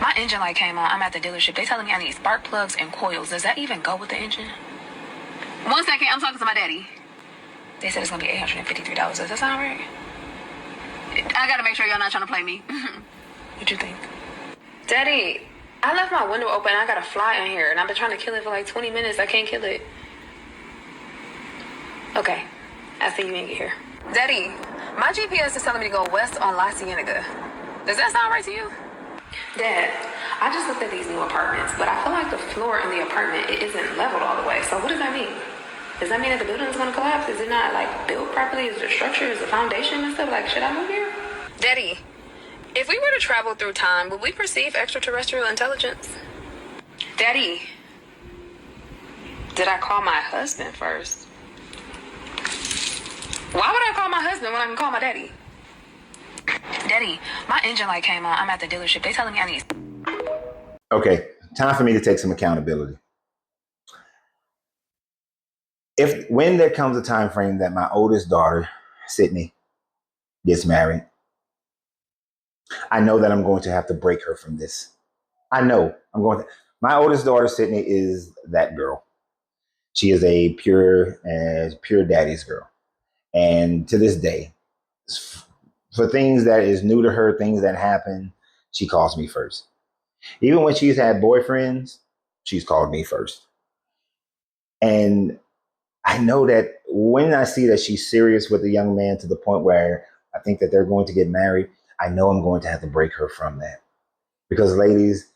My engine light came on. I'm at the dealership. They telling me I need spark plugs and coils. Does that even go with the engine? 1 second. I'm talking to my daddy. They said it's going to be $853. Does that sound right? I got to make sure y'all not trying to play me. What you think? Daddy, I left my window open. I got a fly in here, and I've been trying to kill it for like 20 minutes. I can't kill it. Okay. I'll see you when you get here. Daddy, my GPS is telling me to go west on La Cienega. Does that sound right to you? Dad, I just looked at these new apartments, but I feel like the floor in the apartment it isn't leveled all the way. So what does that mean? Does that mean that the building is going to collapse? Is it not like built properly? Is the structure, is the foundation and stuff? Like, should I move here? Daddy, if we were to travel through time, would we perceive extraterrestrial intelligence? Daddy, did I call my husband first? Why would I call my husband when I can call my daddy? Daddy, my engine light came on. I'm at the dealership. They telling me I need... Okay, time for me to take some accountability. When there comes a time frame that my oldest daughter, Sydney, gets married, I know that I'm going to have to break her from this. I know I'm going to. My oldest daughter, Sydney, is that girl. She is a pure daddy's girl. And to this day, for things that is new to her, things that happen, she calls me first. Even when she's had boyfriends, she's called me first. And I know that when I see that she's serious with a young man to the point where I think that they're going to get married, I know I'm going to have to break her from that. Because ladies,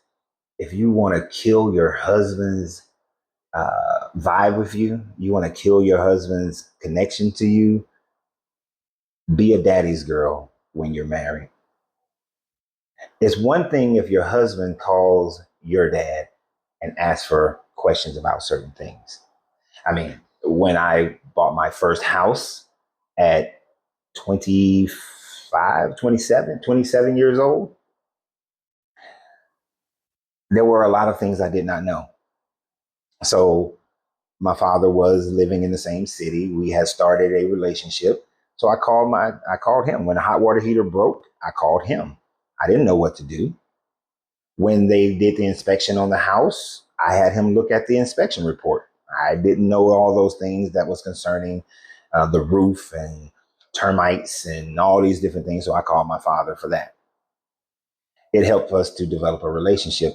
if you want to kill your husband's vibe with you, you want to kill your husband's connection to you, be a daddy's girl when you're married. It's one thing if your husband calls your dad and asks for questions about certain things. I mean, when I bought my first house at 27 years old, there were a lot of things I did not know. So my father was living in the same city. We had started a relationship. So I called him. When the hot water heater broke, I called him. I didn't know what to do. When they did the inspection on the house, I had him look at the inspection report. I didn't know all those things that was concerning the roof and termites and all these different things. So I called my father for that. It helped us to develop a relationship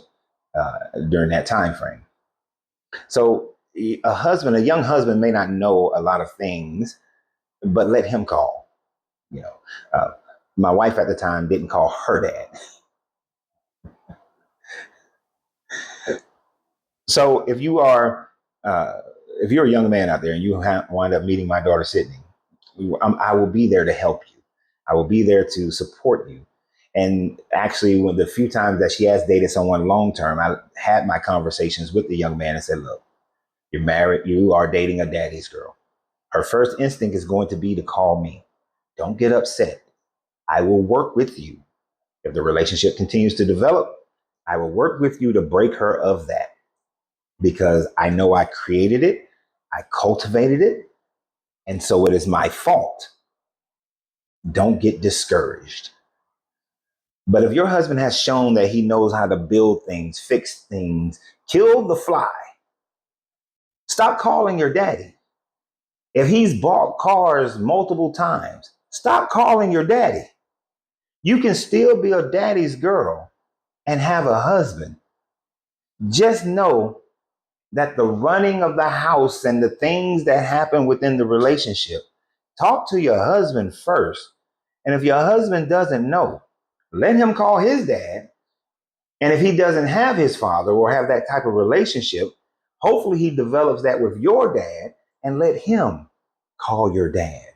during that time frame. So a young husband may not know a lot of things, but let him call. My wife at the time didn't call her dad. So if you're a young man out there and you wind up meeting my daughter Sydney, I will be there to help you. I will be there to support you. And actually, when the few times that she has dated someone long term, I had my conversations with the young man and said, "Look, you're married. You are dating a daddy's girl. Her first instinct is going to be to call me. Don't get upset. I will work with you. If the relationship continues to develop, I will work with you to break her of that." Because I know I created it, I cultivated it, and so it is my fault. Don't get discouraged. But if your husband has shown that he knows how to build things, fix things, kill the fly, stop calling your daddy. If he's bought cars multiple times, stop calling your daddy. You can still be a daddy's girl and have a husband. Just know that the running of the house and the things that happen within the relationship, talk to your husband first. And if your husband doesn't know, let him call his dad. And if he doesn't have his father or have that type of relationship, hopefully he develops that with your dad and let him call your dad.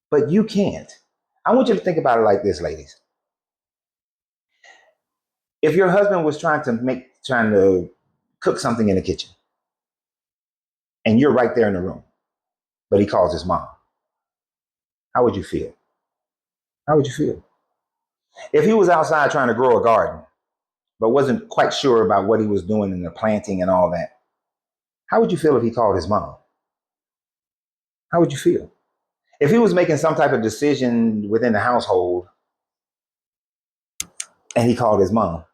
But you can't. I want you to think about it like this, ladies. If your husband was trying to cook something in the kitchen, and you're right there in the room, but he calls his mom, how would you feel? How would you feel? If he was outside trying to grow a garden, but wasn't quite sure about what he was doing in the planting and all that, how would you feel if he called his mom? How would you feel? If he was making some type of decision within the household and he called his mom,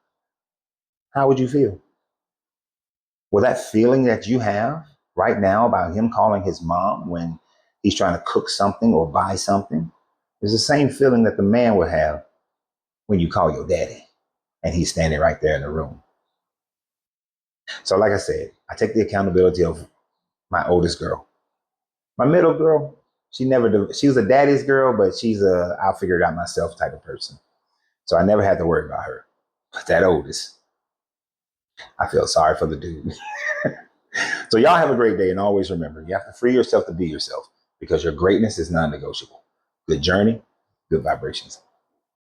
how would you feel? Well, that feeling that you have right now about him calling his mom when he's trying to cook something or buy something is the same feeling that the man would have when you call your daddy and he's standing right there in the room. So, like I said, I take the accountability of my oldest girl. My middle girl, she was a daddy's girl, but she's I'll figure it out myself type of person. So I never had to worry about her. But that oldest, I feel sorry for the dude. So y'all have a great day, and always remember, you have to free yourself to be yourself because your greatness is non-negotiable. Good journey, good vibrations.